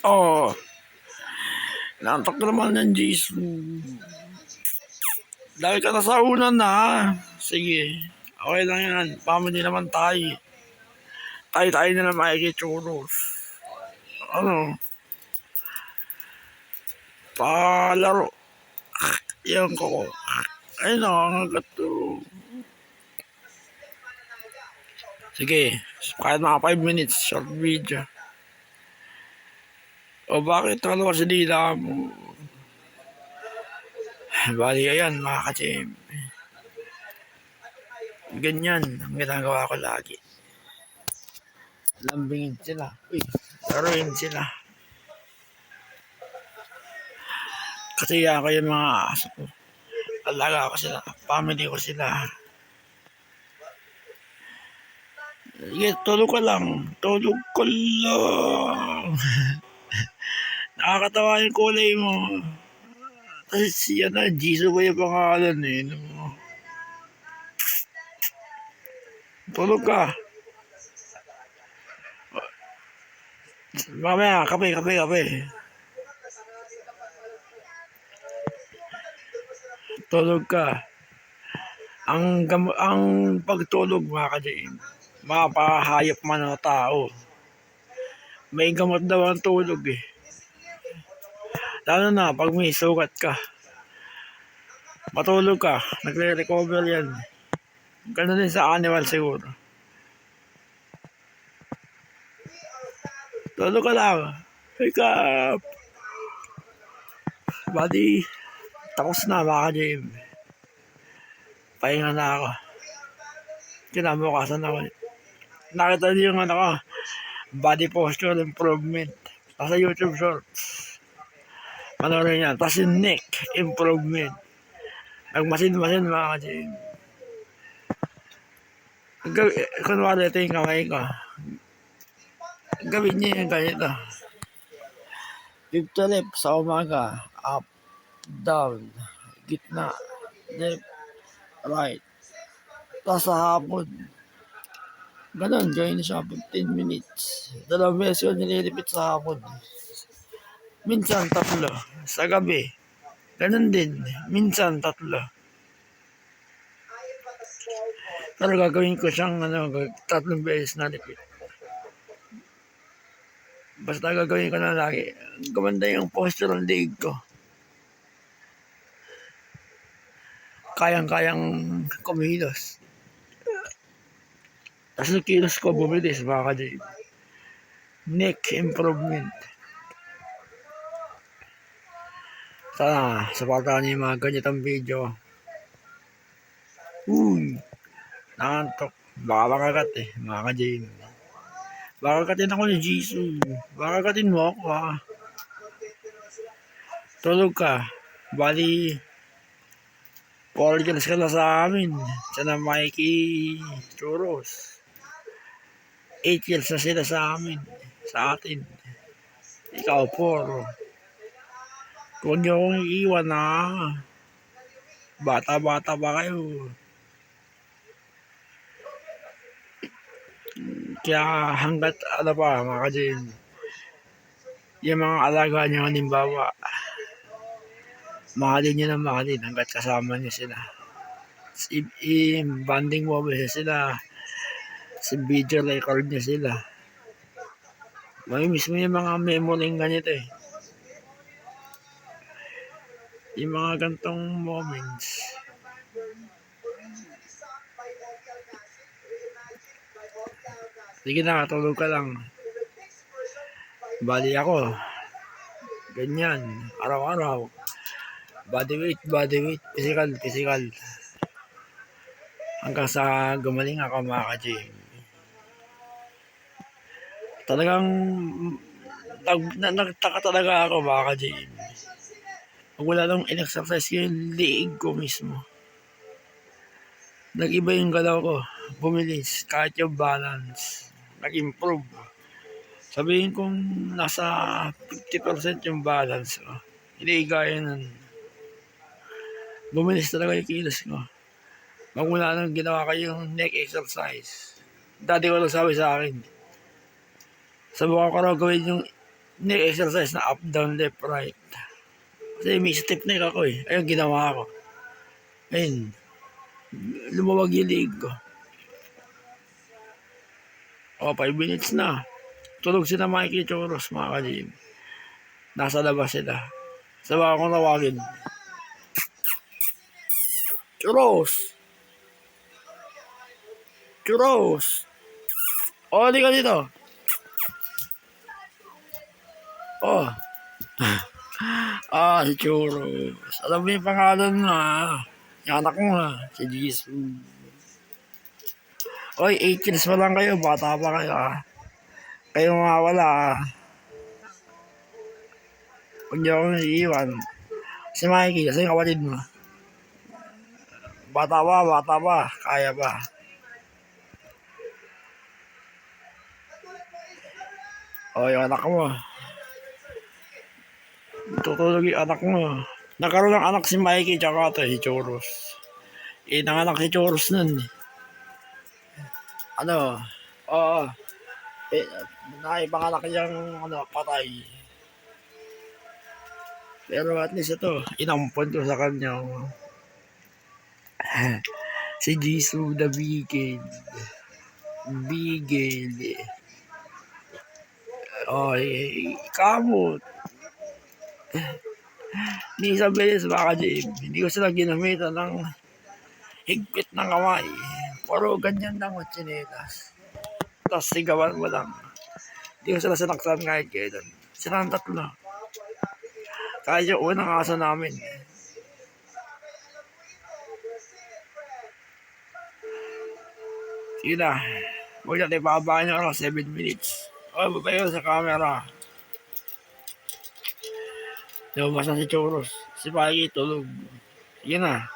Oh, nantok naman ng Jisoo. Dahil ka na sa una na. Sige. Okay lang yan. Family naman tayo. Tayo na lang makikitsuros. Ano? Palaro. Yan ko. Ay na, ang gato. Sige. Kahit mga 5 minutes. Short video. O bakit ano kasi dila mo? Bali ayan mga ka-chim. Ganyan ang ginagawa ko lagi. Lambingin sila. Uy, laruin sila. Kasi ako yung mga aso ko. Alaga ko sila. Family ko sila. Sige, tulog ka lang. Tulog ka lang. Nakakatawa yung kulay mo. Kasi siya na, Jisoo ba yung pangalan eh. Tulog ka. Mamaya, kape. Tulog ka. Ang pagtulog mga ka-Jim, mapahayop man ng tao. May gamot daw ang tulog eh. Lalo na pag may sugat ka. Matulog ka, nagre-recover yan. Ganun din sa animal siguro. Tulog ka lang. Wake up! Buddy, tapos na mga ka-Jim. Pahinga na ako. Kinabukasan ako. Nakita niyo yung ano ko, body posture improvement. Nasa YouTube Shorts. Manorin yan. Tapos yung neck improvement. Nagmasin mga ka-Jim. Kunwari ito yung kamay ko. Gawin niyo yung ganito. Left to left sa umaga. Up, down, gitna, left, right. Tapos sa hapon. Ganon, gawin niyo siya 15 minutes. 2 beses yun nililipit sa hapon. Minsan 3 sa gabi. Ganon din, minsan 3. Pero gagawin ko siyang 3 beses na lipit. Basta gagawin ko na lagi. Gumanda yung posture ng leg ko. Kayang-kayang kumilos. Tapos yung kilos ko bumilis mga ka-Jim. Neck improvement. Sana, supportahan niyo yung mga ganitong video. Uy, nakantok. Baka makagat eh, mga ka-Jim. Baka kagatin ako ni Jisoo. Baka kagatin mo ako ha. Tulog ka. Bali, 4 years ka na sa amin. Sana Mikey Churros. 8 years na sila sa amin. Sa atin. Ikaw 4. Huwag niyo akong iiwan ha. Bata-bata ba kayo? Kaya hanggat ano pa mga ka-Jim, yung mga alaga niyo halimbawa, mahalin niyo na mahalin hanggat kasama niyo sila. Banding mo ba sila? Si video record niyo sila. May mismo yung mga memory ganito eh. Yung mga gantong moments. Sige na, tulog ka lang. Bali ako. Ganyan. Araw-araw. Body weight. Physical. Hanggang sa gumaling ako mga ka-Jim. Talagang nagtaka talaga ako mga ka-Jim. Wala lang in-exercise yung liig ko mismo. Nag-iba yung galaw ko. Bumilis. Kahit yung balance. Nag-improve. Sabihin kong nasa 50% yung balance ko. Hindi gaya nun. Bumilis talaga yung kilos ko. Magmula nang ginawa ko yung neck exercise. Dati ko lang sabi sa akin. Sabi ko raw gawin yung Ni-exercise na up, down, left, right. Kasi may step na ako eh. Ayun, ginawa ko. Ayun, lumawag yung leg ko. O, 5 minutes na. Tulog sila Mikey Choros, mga ka-gym. Nasa labas sila. Sabi akong tawagin. Choros! Choros! O, di ka dito. Oh. Si Choros. Alam mo yung pangalan na. Yung anak mo na. Si Jisoo. Oy, 8 years pa lang kayo. Bata pa kayo Kayo nga wala Huwag niyo akong iiwan. Si Mikey, kasi yung kapatid mo. Bata pa. Kaya pa. Yung anak mo. Tutulog yung anak mo. Nagkaroon ng anak si Mikey tsaka si Choros. Nanganak si Choros nun. Naipanganak niyang patay. Pero at least ito, inampon ko sa kanya. Si Jisoo the Bigel. Kamot. Ni isang beses baka hindi ko sila ginamitan ng higpit ng kamay. Puro ganyan lang at chinelas. Tapos sigawan mo lang. Hindi ko sila sinaktan kahit kailan. Silang tatlo. Kahit yung unang aso namin. Sige na. Huwag natin ipabahan nyo 7 minutes. Babayo sa camera. Lumabas na si Choros. Si Mikey tulog. Sige na.